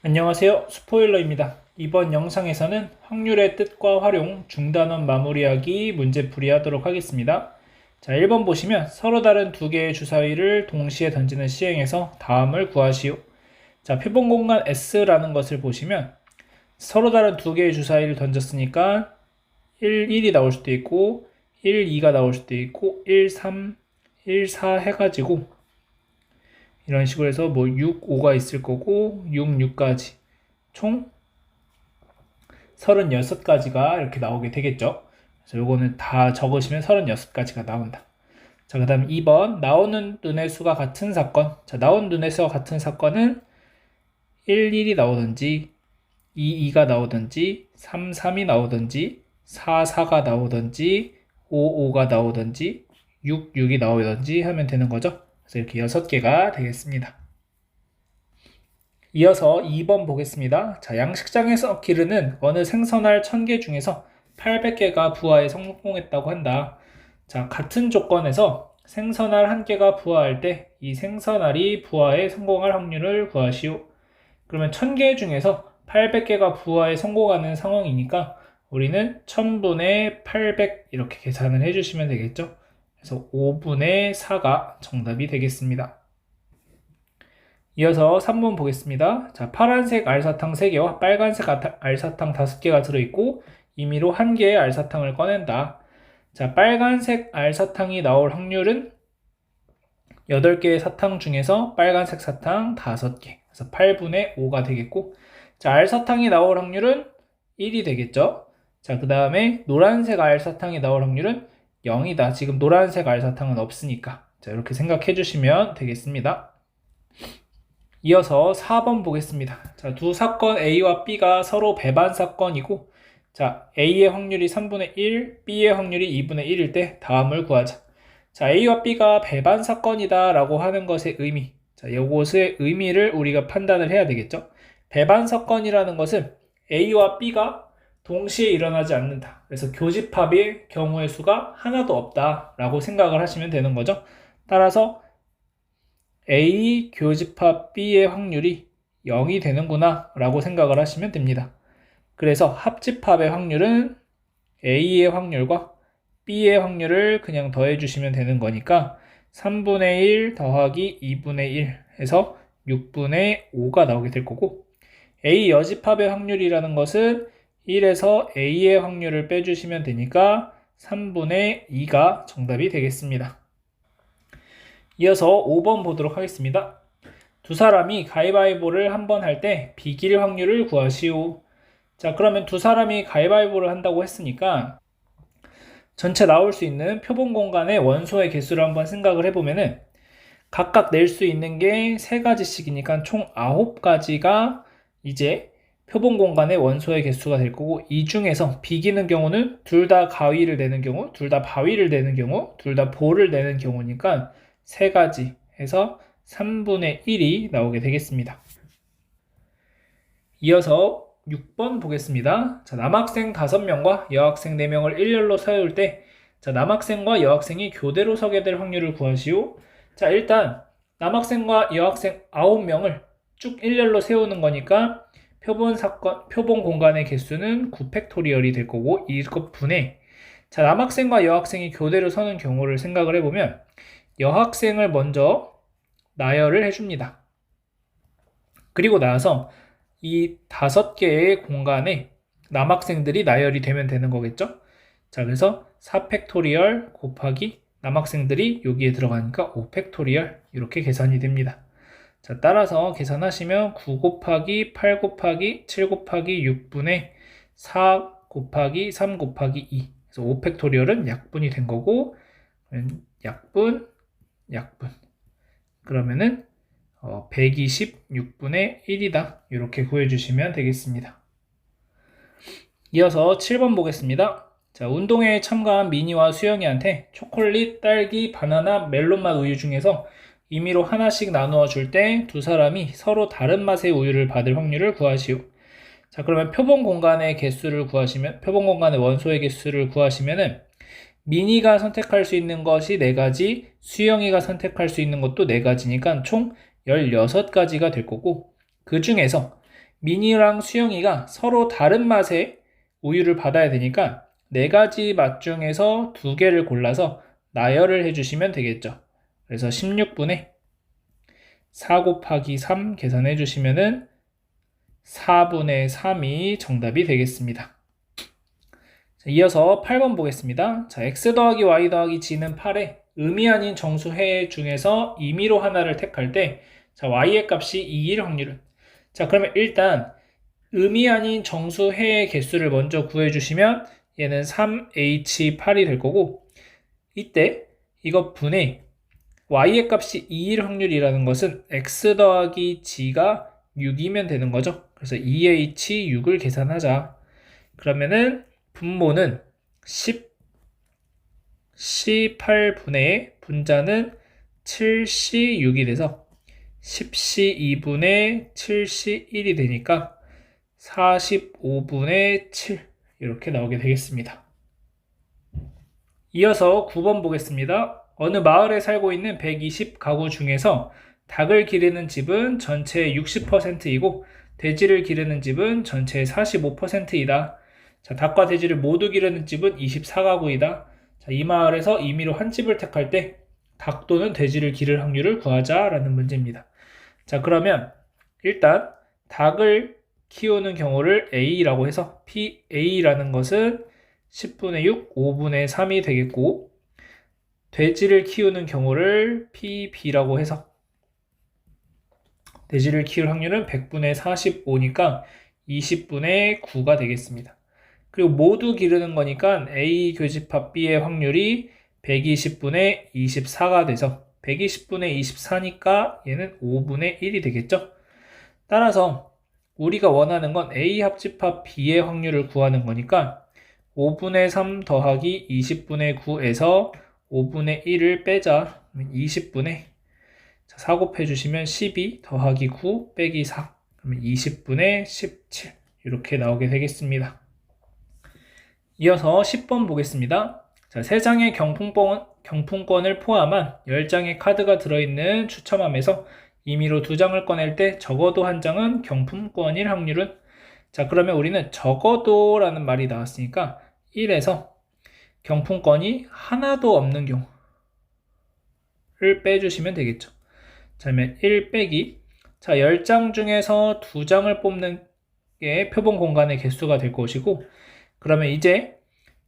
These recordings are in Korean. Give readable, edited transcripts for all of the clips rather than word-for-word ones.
안녕하세요. 스포일러입니다. 이번 영상에서는 확률의 뜻과 활용, 중단원 마무리하기 문제풀이 하도록 하겠습니다. 자, 1번 보시면 서로 다른 두 개의 주사위를 동시에 던지는 시행에서 다음을 구하시오. 자, 표본 공간 S라는 것을 보시면 서로 다른 두 개의 주사위를 던졌으니까 1이 나올 수도 있고 2가 나올 수도 있고 3, 4 해가지고 이런 식으로 해서 6, 5가 있을 거고 6, 6까지 총 36가지가 이렇게 나오게 되겠죠. 그래서 요거는 다 적으시면 36가지가 나온다. 자, 그 다음 2번 나오는 눈의 수가 같은 사건. 자, 나온 눈의 수가 같은 사건은 1이 나오든지 2가 나오든지 3이 나오든지 4가 나오든지 5가 나오든지 6이 나오든지 하면 되는 거죠. 그래서 이렇게 6개가 되겠습니다. 이어서 2번 보겠습니다. 자, 양식장에서 기르는 어느 생선알 1000개 중에서 800개가 부화에 성공했다고 한다. 자, 같은 조건에서 생선알 1개가 부화할 때 이 생선알이 부화에 성공할 확률을 구하시오. 그러면 1000개 중에서 800개가 부화에 성공하는 상황이니까 우리는 1000분의 800 이렇게 계산을 해주시면 되겠죠. 그래서 5분의 4가 정답이 되겠습니다. 이어서 3번 보겠습니다. 자, 파란색 알사탕 3개와 빨간색 알사탕 5개가 들어있고 임의로 1개의 알사탕을 꺼낸다. 자, 빨간색 알사탕이 나올 확률은 8개의 사탕 중에서 빨간색 사탕 5개. 그래서 8분의 5가 되겠고, 자, 알사탕이 나올 확률은 1이 되겠죠. 자, 그 다음에 노란색 알사탕이 나올 확률은 0이다. 지금 노란색 알사탕은 없으니까. 자, 이렇게 생각해 주시면 되겠습니다. 이어서 4번 보겠습니다. 자, 두 사건 A와 B가 서로 배반 사건이고, 자, A의 확률이 3분의 1, B의 확률이 2분의 1일 때 다음을 구하자. 자, A와 B가 배반 사건이다 라고 하는 것의 의미. 자, 이것의 의미를 우리가 판단을 해야 되겠죠. 배반 사건이라는 것은 A와 B가 동시에 일어나지 않는다. 그래서 교집합의 경우의 수가 하나도 없다 라고 생각을 하시면 되는 거죠. 따라서 A 교집합 B의 확률이 0이 되는구나 라고 생각을 하시면 됩니다. 그래서 합집합의 확률은 A의 확률과 B의 확률을 그냥 더해 주시면 되는 거니까 3분의 1 더하기 2분의 1 해서 6분의 5가 나오게 될 거고, A 여집합의 확률이라는 것은 1에서 A의 확률을 빼주시면 되니까 3분의 2가 정답이 되겠습니다. 이어서 5번 보도록 하겠습니다. 두 사람이 가위바위보를 한 번 할 때 비길 확률을 구하시오. 자, 그러면 두 사람이 가위바위보를 한다고 했으니까 전체 나올 수 있는 표본 공간의 원소의 개수를 한번 생각을 해보면은 각각 낼 수 있는 게 3가지씩이니까 총 9가지가 이제 표본 공간의 원소의 개수가 될 거고, 이 중에서 비기는 경우는 둘 다 가위를 내는 경우, 둘 다 바위를 내는 경우, 둘 다 보를 내는 경우니까 3가지 해서 3분의 1이 나오게 되겠습니다. 이어서 6번 보겠습니다. 자, 남학생 5명과 여학생 4명을 일렬로 세울 때, 자, 남학생과 여학생이 교대로 서게 될 확률을 구하시오. 자, 일단 남학생과 여학생 9명을 쭉 일렬로 세우는 거니까 표본 공간의 개수는 9팩토리얼이 될 거고, 이것 분의, 자, 남학생과 여학생이 교대로 서는 경우를 생각을 해보면 여학생을 먼저 나열을 해줍니다. 그리고 나서 이 5개의 공간에 남학생들이 나열이 되면 되는 거겠죠? 자, 그래서 4팩토리얼 곱하기 남학생들이 여기에 들어가니까 5팩토리얼 이렇게 계산이 됩니다. 자, 따라서 계산하시면 9 곱하기 8 곱하기 7 곱하기 6분의 4 곱하기 3 곱하기 2. 그래서 5팩토리얼은 약분이 된 거고, 약분. 그러면은 126분의 1이다. 이렇게 구해주시면 되겠습니다. 이어서 7번 보겠습니다. 자, 운동회에 참가한 미니와 수영이한테 초콜릿, 딸기, 바나나, 멜론맛 우유 중에서 임의로 하나씩 나누어 줄 때 두 사람이 서로 다른 맛의 우유를 받을 확률을 구하시오. 자, 그러면 표본 공간의 개수를 구하시면, 표본 공간의 원소의 개수를 구하시면은 미니가 선택할 수 있는 것이 4가지, 수영이가 선택할 수 있는 것도 4가지니까 총 16가지가 될 거고, 그 중에서 민이랑 수영이가 서로 다른 맛의 우유를 받아야 되니까 4가지 맛 중에서 2개를 골라서 나열을 해주시면 되겠죠. 그래서 16분의 4 곱하기 3 계산해 주시면은 4분의 3이 정답이 되겠습니다. 자, 이어서 8번 보겠습니다. 자, x 더하기 y 더하기 g는 8에 음이 아닌 정수해 중에서 임의로 하나를 택할 때 자, y의 값이 2일 확률은 자, 그러면 일단 음이 아닌 정수해의 개수를 먼저 구해주시면 얘는 3h8이 될 거고 이때 이거 분의 y의 값이 2일 확률이라는 것은 x 더하기 g가 6이면 되는 거죠. 그래서 2h6을 계산하자. 그러면은 분모는 10c8분의 분자는 7c6이 돼서 10c2분의 7c1이 되니까 45분의 7 이렇게 나오게 되겠습니다. 이어서 9번 보겠습니다. 어느 마을에 살고 있는 120 가구 중에서 닭을 기르는 집은 전체의 60%이고 돼지를 기르는 집은 전체의 45%이다. 자, 닭과 돼지를 모두 기르는 집은 24가구이다. 자, 이 마을에서 임의로 한 집을 택할 때 닭 또는 돼지를 기를 확률을 구하자라는 문제입니다. 자, 그러면 일단 닭을 키우는 경우를 A라고 해서 PA라는 것은 10분의 6, 5분의 3이 되겠고 돼지를 키우는 경우를 PB라고 해서 돼지를 키울 확률은 100분의 45니까 20분의 9가 되겠습니다. 그리고 모두 기르는 거니까 A 교집합 B의 확률이 120분의 24가 돼서 120분의 24니까 얘는 5분의 1이 되겠죠. 따라서 우리가 원하는 건 A 합집합 B의 확률을 구하는 거니까 5분의 3 더하기 20분의 9에서 5분의 1을 빼자. 20분의 4 곱해주시면 12 더하기 9 빼기 4 그러면 20분의 17 이렇게 나오게 되겠습니다. 이어서 10번 보겠습니다. 자, 3장의 경품권을 포함한 10장의 카드가 들어있는 추첨함에서 임의로 2장을 꺼낼 때 적어도 한 장은 경품권일 확률은 자, 그러면 우리는 적어도 라는 말이 나왔으니까 1에서 경품권이 하나도 없는 경우를 빼주시면 되겠죠. 자, 그러면 1 빼기 자, 10장 중에서 2장을 뽑는 게 표본 공간의 개수가 될 것이고 그러면 이제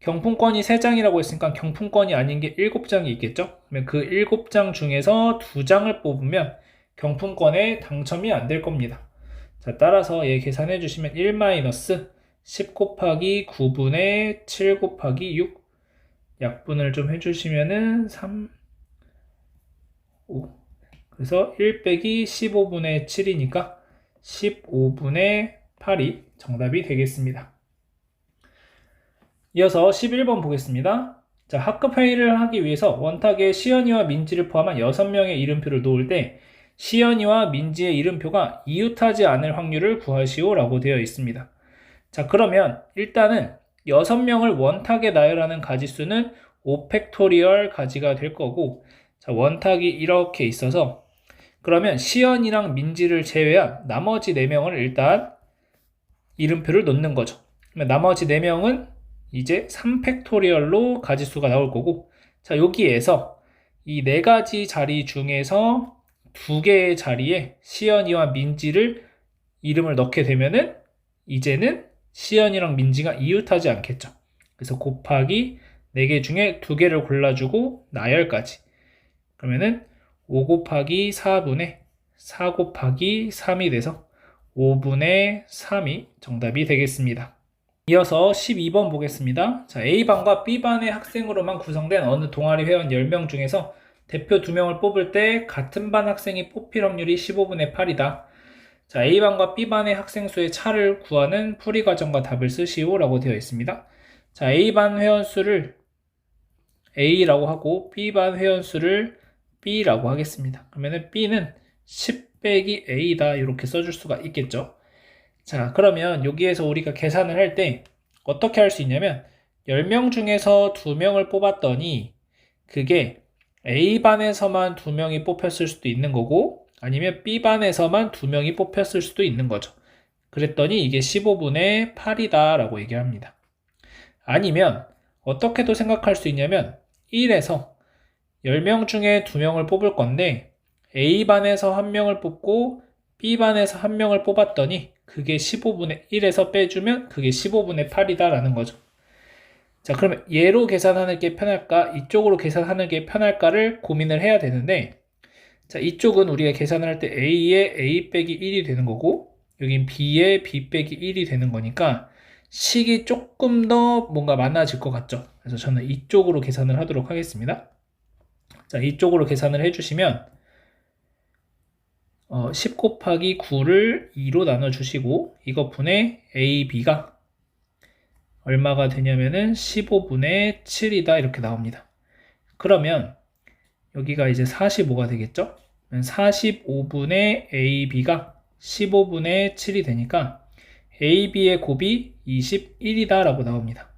경품권이 3장이라고 했으니까 경품권이 아닌 게 7장이 있겠죠? 그러면 그 7장 중에서 2장을 뽑으면 경품권에 당첨이 안 될 겁니다. 자, 따라서 얘 계산해 주시면 1-10 곱하기 9분의 7 곱하기 6 약분을 좀 해주시면은 3, 5 그래서 1 빼기 15분의 7이니까 15분의 8이 정답이 되겠습니다. 이어서 11번 보겠습니다. 자, 학급 회의를 하기 위해서 원탁에 시연이와 민지를 포함한 6명의 이름표를 놓을 때 시연이와 민지의 이름표가 이웃하지 않을 확률을 구하시오 라고 되어 있습니다. 자, 그러면 일단은 6명을 원탁에 나열하는 가지수는 5팩토리얼 가지가 될 거고 자, 원탁이 이렇게 있어서 그러면 시연이랑 민지를 제외한 나머지 4명을 일단 이름표를 놓는 거죠. 그러면 나머지 4명은 이제 3팩토리얼로 가지수가 나올 거고 자, 여기에서 이 4가지 자리 중에서 2개의 자리에 시연이와 민지를 이름을 넣게 되면은 이제는 시연이랑 민지가 이웃하지 않겠죠. 그래서 곱하기 4개 중에 2개를 골라주고 나열까지 그러면은 5 곱하기 4분의 4 곱하기 3이 돼서 5분의 3이 정답이 되겠습니다. 이어서 12번 보겠습니다. 자, A반과 B반의 학생으로만 구성된 어느 동아리 회원 10명 중에서 대표 2명을 뽑을 때 같은 반 학생이 뽑힐 확률이 15분의 8이다. 자, A반과 B반의 학생 수의 차를 구하는 풀이 과정과 답을 쓰시오 라고 되어 있습니다. 자, A반 회원수를 A라고 하고 B반 회원수를 B라고 하겠습니다. 그러면 B는 10 빼기 A다 이렇게 써줄 수가 있겠죠. 자, 그러면 여기에서 우리가 계산을 할 때 어떻게 할 수 있냐면 10명 중에서 2명을 뽑았더니 그게 A반에서만 2명이 뽑혔을 수도 있는 거고 아니면 B반에서만 2명이 뽑혔을 수도 있는 거죠. 그랬더니 이게 15분의 8이다 라고 얘기합니다. 아니면 어떻게도 생각할 수 있냐면 1에서 10명 중에 2명을 뽑을 건데 A반에서 1명을 뽑고 B반에서 1명을 뽑았더니 그게 15분의 1에서 빼주면 그게 15분의 8이다 라는 거죠. 자, 그러면 얘로 계산하는 게 편할까? 이쪽으로 계산하는 게 편할까를 고민을 해야 되는데, 자, 이쪽은 우리가 계산을 할 때 A에 A 빼기 1이 되는 거고, 여긴 B에 B 빼기 1이 되는 거니까, 식이 조금 더 뭔가 많아질 것 같죠? 그래서 저는 이쪽으로 계산을 하도록 하겠습니다. 자, 이쪽으로 계산을 해주시면, 10 곱하기 9를 2로 나눠주시고, 이것 분의 A, B가 얼마가 되냐면은 15분의 7이다 이렇게 나옵니다. 그러면 여기가 이제 45가 되겠죠? 45분의 AB가 15분의 7이 되니까 AB의 곱이 21이다 라고 나옵니다.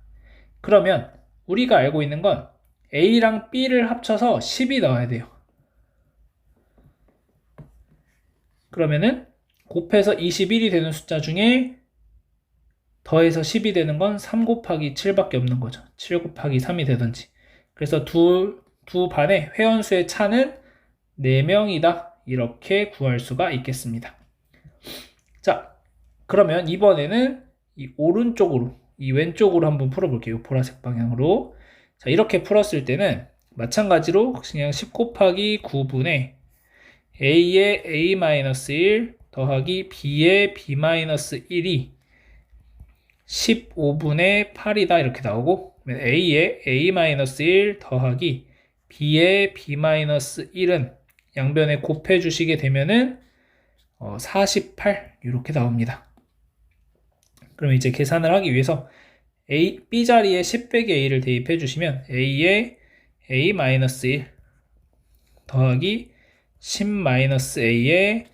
그러면 우리가 알고 있는 건 A랑 B를 합쳐서 10이 나와야 돼요. 그러면은 곱해서 21이 되는 숫자 중에 더해서 10이 되는 건 3 곱하기 7밖에 없는 거죠. 7 곱하기 3이 되든지. 그래서 두 반의 회원수의 차는 4명이다. 이렇게 구할 수가 있겠습니다. 자, 그러면 이번에는 이 오른쪽으로, 이 왼쪽으로 한번 풀어볼게요. 보라색 방향으로. 자, 이렇게 풀었을 때는 마찬가지로 그냥 10 곱하기 9분의 A의 A-1 더하기 B의 B-1이 15분의 8이다 이렇게 나오고 A의 A-1 더하기 B의 B-1은 양변에 곱해 주시게 되면은 48 이렇게 나옵니다. 그럼 이제 계산을 하기 위해서 B 자리에 10 빼기 A를 대입해 주시면 A의 A-1 더하기 10-A의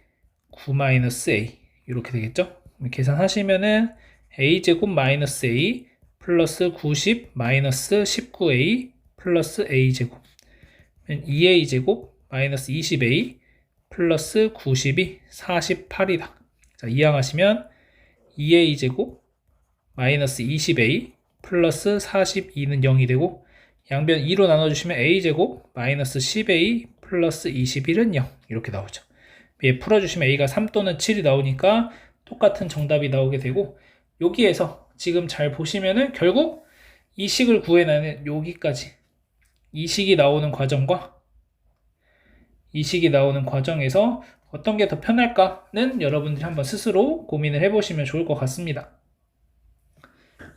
9-A 이렇게 되겠죠? 계산하시면은 A제곱 마이너스 A 플러스 90 마이너스 19A 플러스 A제곱 2A제곱 마이너스 20A 플러스 90이 48이다. 자, 이항하시면 2A제곱 마이너스 20A 플러스 42는 0이 되고 양변 2로 나눠주시면 A제곱 마이너스 10A 플러스 21은 0 이렇게 나오죠. 얘 풀어주시면 A가 3 또는 7이 나오니까 똑같은 정답이 나오게 되고 여기에서 지금 잘 보시면은 결국 이 식을 구해내는 여기까지 이 식이 나오는 과정과 이 식이 나오는 과정에서 어떤 게 더 편할까는 여러분들이 한번 스스로 고민을 해보시면 좋을 것 같습니다.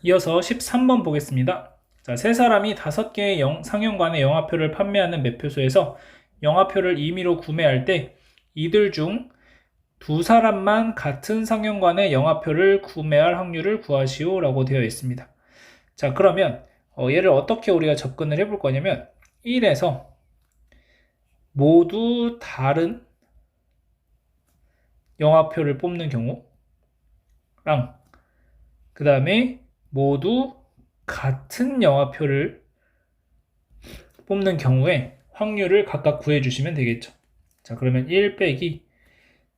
이어서 13번 보겠습니다. 자, 세 사람이 5개의 상형관의 영화표를 판매하는 매표소에서 영화표를 임의로 구매할 때 이들 중 두 사람만 같은 상형관의 영화표를 구매할 확률을 구하시오 라고 되어 있습니다. 자, 그러면 얘를 어떻게 우리가 접근을 해볼 거냐면 1에서 모두 다른 영화표를 뽑는 경우랑 그 다음에 모두 같은 영화표를 뽑는 경우에 확률을 각각 구해주시면 되겠죠. 자, 그러면 1 빼기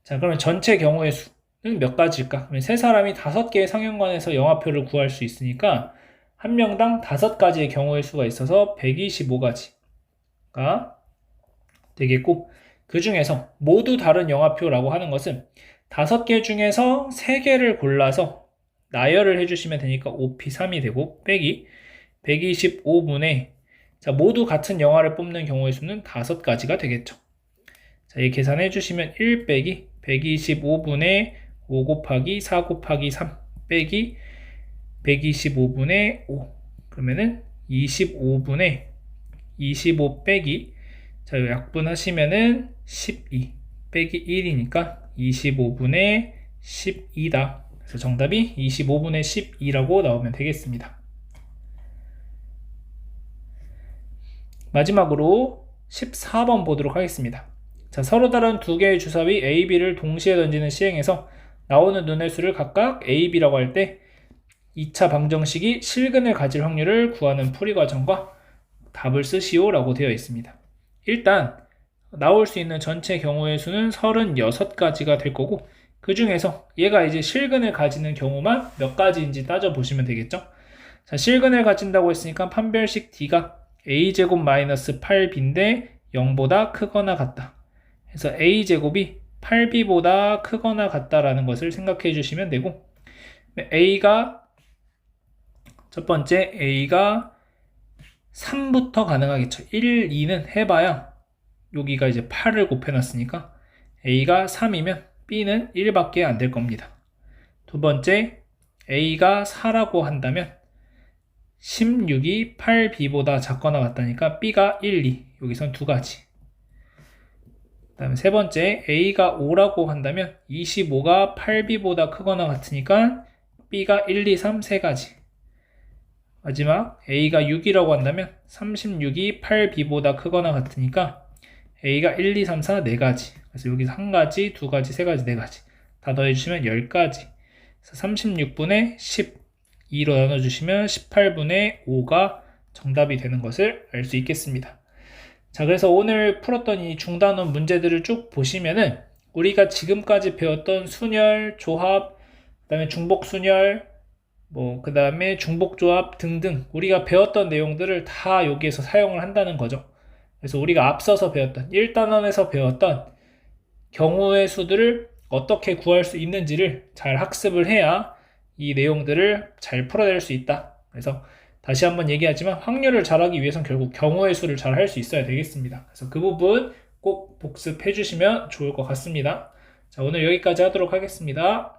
자, 그러면 전체 경우의 수는 몇 가지일까? 그러면 세 사람이 5개의 상형관에서 영화표를 구할 수 있으니까 한 명당 5가지의 경우의 수가 있어서 125가지가 되겠고 그 중에서 모두 다른 영화표라고 하는 것은 5개 중에서 3개를 골라서 나열을 해주시면 되니까 5P3이 되고 빼기 125분의 자, 모두 같은 영화를 뽑는 경우의 수는 5가지가 되겠죠. 자, 이 계산해 주시면 1 빼기 125분의 5 곱하기 4 곱하기 3 빼기 125분의 5 그러면은 25분의 25 빼기 자, 약분하시면은 12 빼기 1이니까 25분의 12다. 그래서 정답이 25분의 12라고 나오면 되겠습니다. 마지막으로 14번 보도록 하겠습니다. 자, 서로 다른 2개의 주사위 A, B를 동시에 던지는 시행에서 나오는 눈의 수를 각각 A, B라고 할 때 2차 방정식이 실근을 가질 확률을 구하는 풀이 과정과 답을 쓰시오 라고 되어 있습니다. 일단 나올 수 있는 전체 경우의 수는 36가지가 될 거고 그 중에서 얘가 이제 실근을 가지는 경우만 몇 가지인지 따져보시면 되겠죠. 자, 실근을 가진다고 했으니까 판별식 D가 a제곱 마이너스 8b인데 0보다 크거나 같다. 그래서 a제곱이 8b보다 크거나 같다라는 것을 생각해 주시면 되고, 첫 번째 a가 3부터 가능하겠죠. 1, 2는 해봐야 여기가 이제 8을 곱해놨으니까 a가 3이면 b는 1밖에 안 될 겁니다. 두 번째, a가 4라고 한다면 16이 8b보다 작거나 같다니까 b가 1, 2. 여기선 두 가지. 그 다음에 세 번째, a가 5라고 한다면 25가 8b보다 크거나 같으니까 b가 1, 2, 3, 세 가지. 마지막, a가 6이라고 한다면 36이 8b보다 크거나 같으니까 a가 1, 2, 3, 4, 네 가지. 그래서 여기서 한 가지, 두 가지, 세 가지, 네 가지. 다 더해주시면 10가지. 그래서 36분의 12로 나눠주시면 18분의 5가 정답이 되는 것을 알 수 있겠습니다. 자, 그래서 오늘 풀었던 이 중단원 문제들을 쭉 보시면은 우리가 지금까지 배웠던 순열, 조합, 그 다음에 중복순열, 그 다음에 중복조합 등등 우리가 배웠던 내용들을 다 여기에서 사용을 한다는 거죠. 그래서 우리가 앞서서 배웠던 1단원에서 배웠던 경우의 수들을 어떻게 구할 수 있는지를 잘 학습을 해야 이 내용들을 잘 풀어낼 수 있다. 그래서 다시 한번 얘기하지만 확률을 잘하기 위해선 결국 경우의 수를 잘 할 수 있어야 되겠습니다. 그래서 그 부분 꼭 복습해 주시면 좋을 것 같습니다. 자, 오늘 여기까지 하도록 하겠습니다.